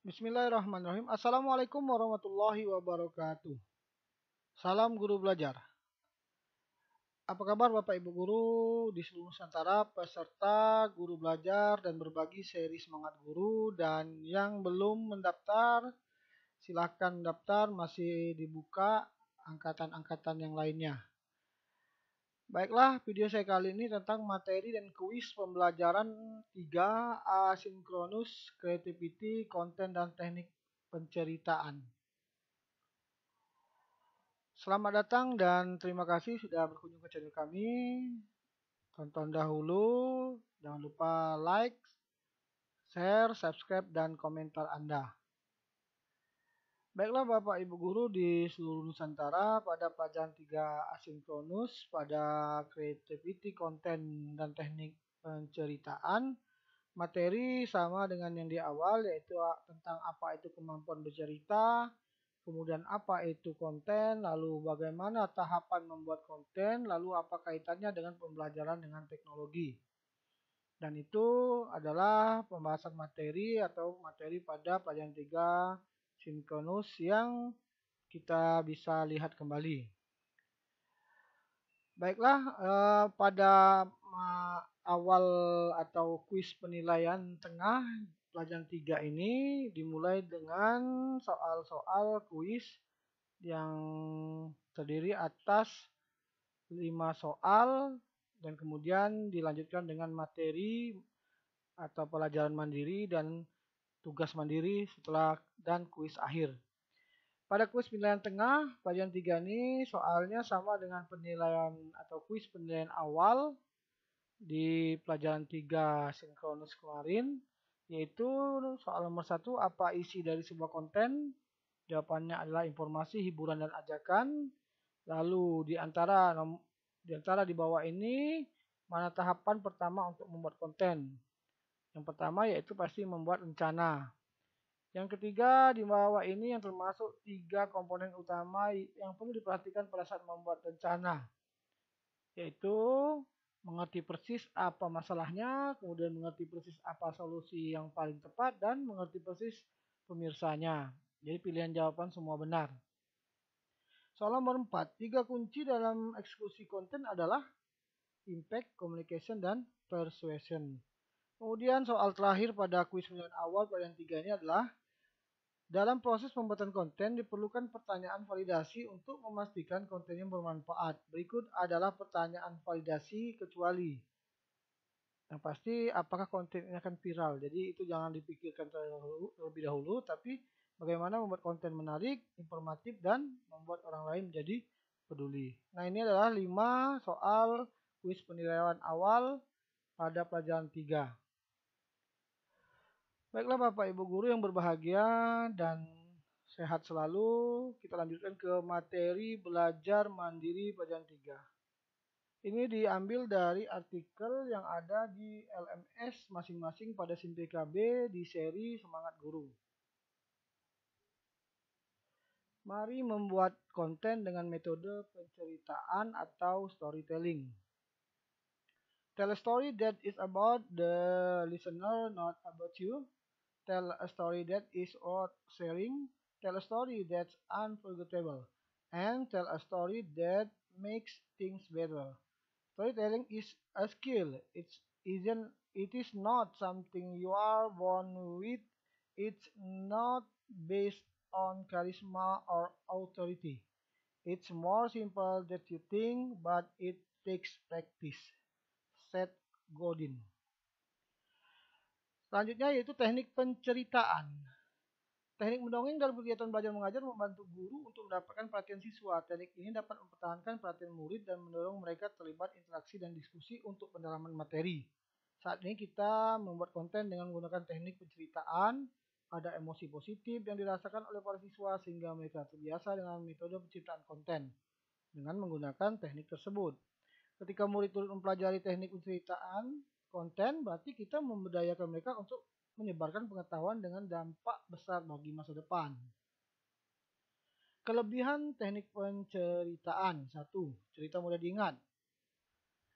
Bismillahirrahmanirrahim. Assalamualaikum warahmatullahi wabarakatuh. Salam guru belajar. Apa kabar Bapak Ibu guru di seluruh Nusantara, peserta guru belajar dan berbagi seri semangat guru, dan yang belum mendaftar silahkan daftar, masih dibuka angkatan-angkatan yang lainnya. Baiklah, video saya kali ini tentang materi dan kuis pembelajaran 3 asinkronus, creativity, konten, dan teknik penceritaan. Selamat datang dan terima kasih sudah berkunjung ke channel kami. Tonton dahulu, jangan lupa like, share, subscribe, dan komentar Anda. Baiklah Bapak Ibu Guru di seluruh Nusantara, pada pelajaran 3 asinkronus, pada creativity, konten, dan teknik penceritaan, materi sama dengan yang di awal, yaitu tentang apa itu kemampuan bercerita, kemudian apa itu konten, lalu bagaimana tahapan membuat konten, lalu apa kaitannya dengan pembelajaran dengan teknologi. Dan itu adalah pembahasan materi atau materi pada pelajaran 3 sinkronus yang kita bisa lihat kembali. Baiklah, pada awal atau kuis penilaian tengah pelajaran 3 ini dimulai dengan soal-soal kuis yang terdiri atas 5 soal dan kemudian dilanjutkan dengan materi atau pelajaran mandiri dan tugas mandiri setelah dan kuis akhir. Pada kuis penilaian tengah pelajaran 3 ini soalnya sama dengan penilaian atau kuis penilaian awal di pelajaran 3 sinkronus kemarin, yaitu soal nomor 1, apa isi dari sebuah konten? Jawabannya adalah informasi, hiburan, dan ajakan. Lalu di antara di bawah ini, mana tahapan pertama untuk membuat konten? Yang pertama yaitu pasti membuat rencana. Yang ketiga di bawah ini yang termasuk 3 komponen utama yang perlu diperhatikan pada saat membuat rencana, yaitu mengerti persis apa masalahnya, kemudian mengerti persis apa solusi yang paling tepat, dan mengerti persis pemirsanya. Jadi pilihan jawaban semua benar. Soal nomor 4, 3 kunci dalam eksekusi konten adalah impact, communication, dan persuasion. Kemudian soal terakhir pada kuis penilaian awal pada yang 3 ini adalah dalam proses pembuatan konten diperlukan pertanyaan validasi untuk memastikan konten yang bermanfaat. Berikut adalah pertanyaan validasi kecuali. Yang pasti apakah konten ini akan viral. Jadi itu jangan dipikirkan terlebih dahulu, tapi bagaimana membuat konten menarik, informatif, dan membuat orang lain menjadi peduli. Nah, ini adalah 5 soal kuis penilaian awal pada pelajaran 3. Baiklah Bapak Ibu Guru yang berbahagia dan sehat selalu, kita lanjutkan ke materi belajar mandiri pelajaran 3. Ini diambil dari artikel yang ada di LMS masing-masing pada SIM PKB di seri Semangat Guru. Mari membuat konten dengan metode penceritaan atau storytelling. Tell a story that is about the listener, not about you. Tell a story that is worth sharing. Tell a story that's unforgettable. And tell a story that makes things better. Storytelling is a skill. It is not something you are born with. It's not based on charisma or authority. It's more simple than you think, but it takes practice. Seth Godin. Selanjutnya yaitu teknik penceritaan. Teknik mendongeng dalam kegiatan belajar mengajar membantu guru untuk mendapatkan perhatian siswa. Teknik ini dapat mempertahankan perhatian murid dan mendorong mereka terlibat interaksi dan diskusi untuk pendalaman materi. Saat ini kita membuat konten dengan menggunakan teknik penceritaan. Ada emosi positif yang dirasakan oleh para siswa sehingga mereka terbiasa dengan metode penciptaan konten dengan menggunakan teknik tersebut. Ketika murid turut mempelajari teknik penceritaan konten, berarti kita memberdayakan mereka untuk menyebarkan pengetahuan dengan dampak besar bagi masa depan. Kelebihan teknik penceritaan. 1. Cerita mudah diingat.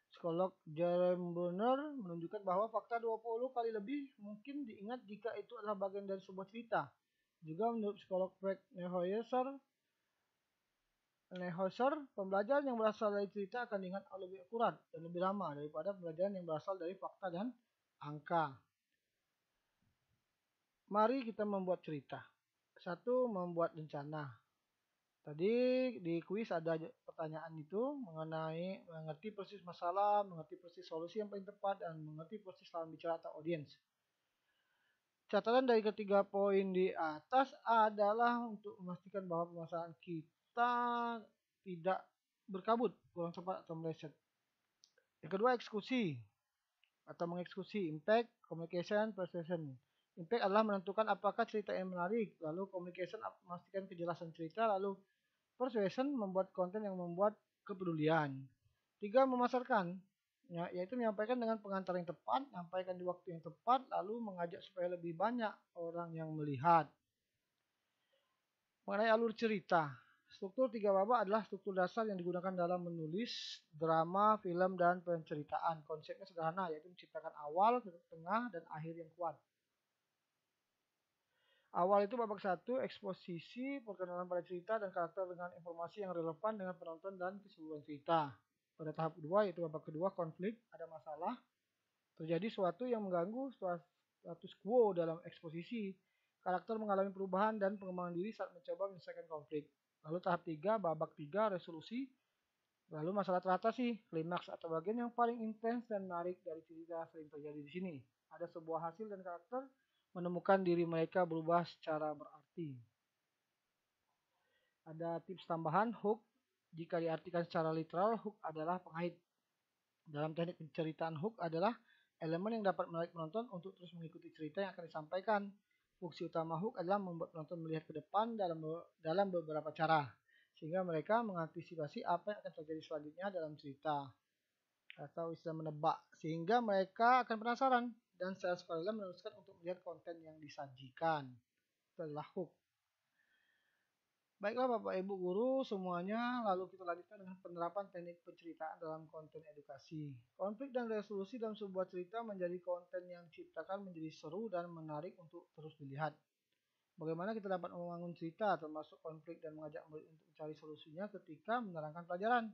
Psikolog Jerome Brunner menunjukkan bahwa fakta 20 kali lebih mungkin diingat jika itu adalah bagian dari sebuah cerita. Juga menurut psikolog Frank Neuhauser, pembelajaran yang berasal dari cerita akan diingat lebih akurat dan lebih lama daripada pembelajaran yang berasal dari fakta dan angka. Mari kita membuat cerita. 1. Membuat rencana. Tadi di kuis ada pertanyaan itu mengenai mengerti persis masalah, mengerti persis solusi yang paling tepat, dan mengerti persis lawan bicara atau audiens. Catatan dari ketiga poin di atas adalah untuk memastikan bahwa permasalahan kita tidak berkabut, kurang tepat atau meleset. Yang kedua, eksekusi atau mengeksekusi, impact, communication, persuasion. Impact adalah menentukan apakah cerita yang menarik, lalu communication memastikan kejelasan cerita, lalu persuasion membuat konten yang membuat kepedulian. 3. Memasarkan, yaitu menyampaikan dengan pengantar yang tepat, menyampaikan di waktu yang tepat, lalu mengajak supaya lebih banyak orang yang melihat. Mengenai alur cerita, struktur 3 babak adalah struktur dasar yang digunakan dalam menulis drama, film, dan penceritaan. Konsepnya sederhana, yaitu menciptakan awal, tengah, dan akhir yang kuat. Awal itu babak 1, eksposisi, perkenalan pada cerita dan karakter dengan informasi yang relevan dengan penonton dan keseluruhan cerita. Pada tahap kedua, yaitu babak kedua, konflik, ada masalah, terjadi sesuatu yang mengganggu status quo dalam eksposisi. Karakter mengalami perubahan dan pengembangan diri saat mencoba menyelesaikan konflik. Lalu tahap 3, babak 3, resolusi, lalu masalah teratasi, klimaks atau bagian yang paling intens dan menarik dari cerita sering terjadi di sini. Ada sebuah hasil dan karakter menemukan diri mereka berubah secara berarti. Ada tips tambahan, hook. Jika diartikan secara literal, hook adalah pengait. Dalam teknik penceritaan, hook adalah elemen yang dapat menarik penonton untuk terus mengikuti cerita yang akan disampaikan. Fungsi utama hook adalah membuat penonton melihat ke depan dalam beberapa cara, sehingga mereka mengantisipasi apa yang akan terjadi selanjutnya dalam cerita, atau istilah menebak, sehingga mereka akan penasaran dan secara sukarela meneruskan untuk melihat konten yang disajikan. Itu adalah hook. Baiklah Bapak Ibu Guru semuanya, lalu kita lanjutkan dengan penerapan teknik penceritaan dalam konten edukasi. Konflik dan resolusi dalam sebuah cerita menjadi konten yang diciptakan menjadi seru dan menarik untuk terus dilihat. Bagaimana kita dapat membangun cerita termasuk konflik dan mengajak murid untuk mencari solusinya ketika menerangkan pelajaran.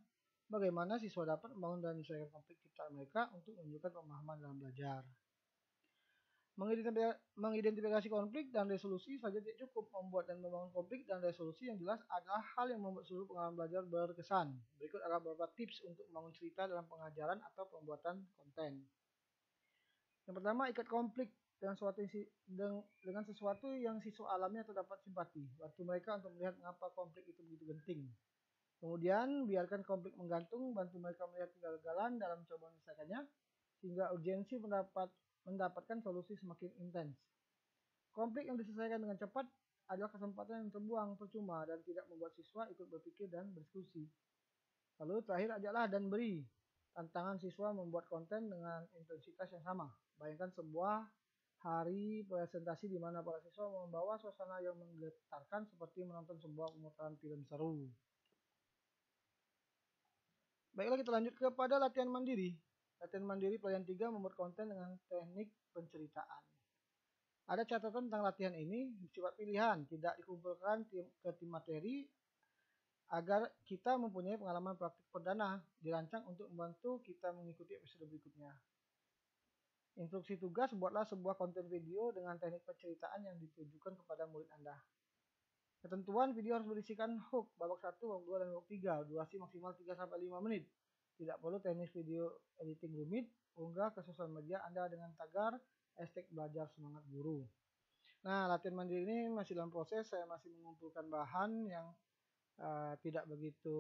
Bagaimana siswa dapat membangun dan menyelesaikan konflik ciptaan mereka untuk menunjukkan pemahaman dalam belajar. Mengidentifikasi konflik dan resolusi saja tidak cukup. Membuat dan membangun konflik dan resolusi yang jelas adalah hal yang membuat seluruh pengalaman belajar berkesan. Berikut adalah beberapa tips untuk membangun cerita dalam pengajaran atau pembuatan konten. Yang pertama, ikat konflik dengan sesuatu yang siswa alami atau dapat simpati. Bantu mereka untuk melihat mengapa konflik itu begitu penting. Kemudian, biarkan konflik menggantung, bantu mereka melihat kegagalan dalam mencoba menyelesaikannya, sehingga urgensi mendapatkan solusi semakin intens. Konflik yang diselesaikan dengan cepat adalah kesempatan yang terbuang percuma dan tidak membuat siswa ikut berpikir dan berdiskusi. Lalu terakhir, ajaklah dan beri tantangan siswa membuat konten dengan intensitas yang sama. Bayangkan sebuah hari presentasi di mana para siswa membawa suasana yang menggetarkan seperti menonton sebuah pemutaran film seru. Baiklah, kita lanjut kepada latihan mandiri. Latihan mandiri pelajaran 3 membuat konten dengan teknik penceritaan. Ada catatan tentang latihan ini, bersifat pilihan, tidak dikumpulkan ke tim materi agar kita mempunyai pengalaman praktik perdana, dirancang untuk membantu kita mengikuti episode berikutnya. Instruksi tugas, buatlah sebuah konten video dengan teknik penceritaan yang ditujukan kepada murid Anda. Ketentuan video harus berisikan hook, babak 1, babak 2, dan babak 3, durasi maksimal 3-5 menit. Tidak perlu teknik video editing rumit, unggah ke sosial media Anda dengan tagar #belajar semangat guru. Nah, latihan mandiri ini masih dalam proses, saya masih mengumpulkan bahan yang tidak begitu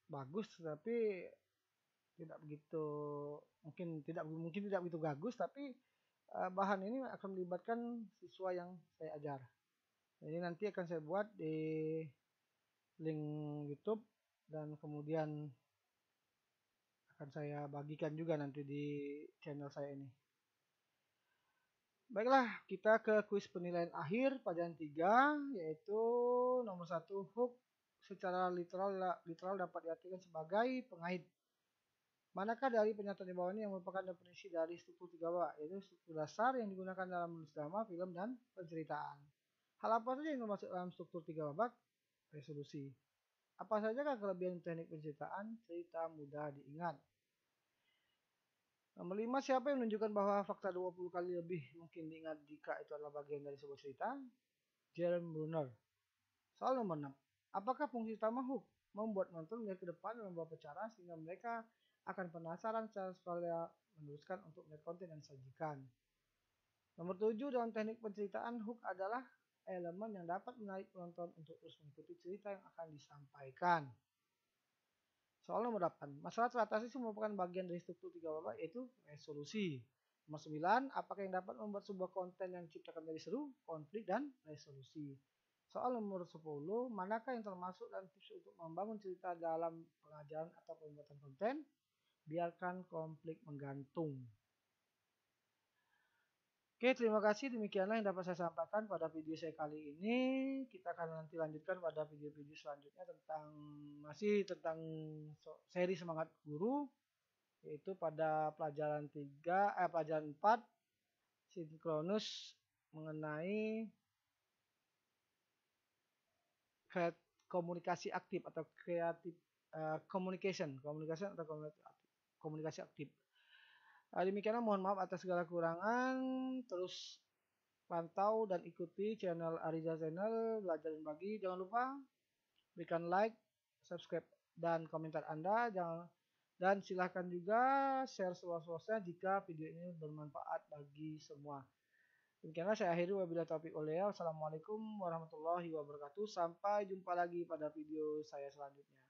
bagus, tapi tidak begitu mungkin tidak begitu bagus, tapi bahan ini akan melibatkan siswa yang saya ajar. Jadi nanti akan saya buat di link YouTube dan kemudian akan saya bagikan juga nanti di channel saya ini. Baiklah, kita ke kuis penilaian akhir pelajaran 3, yaitu nomor 1, hook secara literal dapat diartikan sebagai pengait. Manakah dari pernyataan di bawah ini yang merupakan definisi dari struktur tiga babak, yaitu struktur dasar yang digunakan dalam menulis drama, film, dan penceritaan. Hal apa saja yang termasuk dalam struktur tiga babak? Resolusi. Apa saja kelebihan teknik penceritaan? Cerita mudah diingat. Nomor 5, siapa yang menunjukkan bahwa fakta 20 kali lebih mungkin diingat jika itu adalah bagian dari sebuah cerita? Jeremy Brunner. Soal nomor 6, apakah fungsi utama hook? Membuat penonton melihat ke depan dalam beberapa cara sehingga mereka akan penasaran supaya meneruskan untuk melihat konten yang disajikan. Nomor 7, dalam teknik penceritaan, hook adalah elemen yang dapat menarik penonton untuk terus mengikuti cerita yang akan disampaikan. Soal nomor 8, masalah teratasi merupakan bagian dari struktur tiga babak, yaitu resolusi. Nomor 9, apakah yang dapat membuat sebuah konten yang diciptakan dari seru, konflik, dan resolusi. Soal nomor 10, manakah yang termasuk dalam tips untuk membangun cerita dalam pengajaran atau pembuatan konten? Biarkan konflik menggantung. Oke, terima kasih. Demikianlah yang dapat saya sampaikan pada video saya kali ini. Kita akan nanti lanjutkan pada video-video selanjutnya masih tentang seri Semangat Guru, yaitu pada pelajaran 4 sinkronus mengenai komunikasi aktif atau kreatif communication atau komunikasi aktif. Demikianlah, mohon maaf atas segala kurangan. Terus pantau dan ikuti channel Ariza Channel Belajar dan Bagi. Jangan lupa berikan like, subscribe, dan komentar Anda. Dan silahkan juga share seluas-luasnya jika video ini bermanfaat bagi semua. Demikianlah saya akhiri, wabillahi taufiq wal hidayah. Wassalamualaikum warahmatullahi wabarakatuh. Sampai jumpa lagi pada video saya selanjutnya.